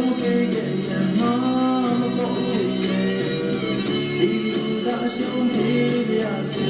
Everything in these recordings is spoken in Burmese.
မပေးခဲ့ရင်မပေါ်ချင်ရဲ့ဒီလူသာရှုံးပေးရစေ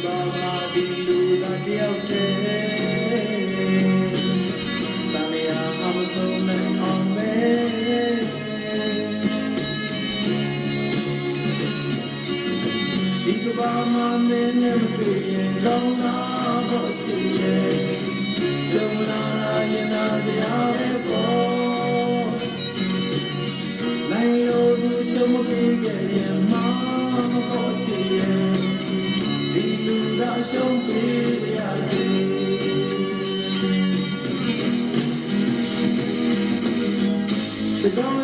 ဘာမှဒီလူသာတယောက်တည်းတန်လျာမဆုံးနိုင်အောင်ပဲဒီကဘာမှမင်းနဲ့မတွေ့ရင်လောင်းလာဖို့ချင်ရဲ့ကြုံလာရင်နာစရာပဲပေါ့နိုင်လို့သူရှုံးမပေးခဲ့ရင်မပေါ်ချင်ရဲ့ဒီလူသာရှုံးပေးရစေဘယ်တော့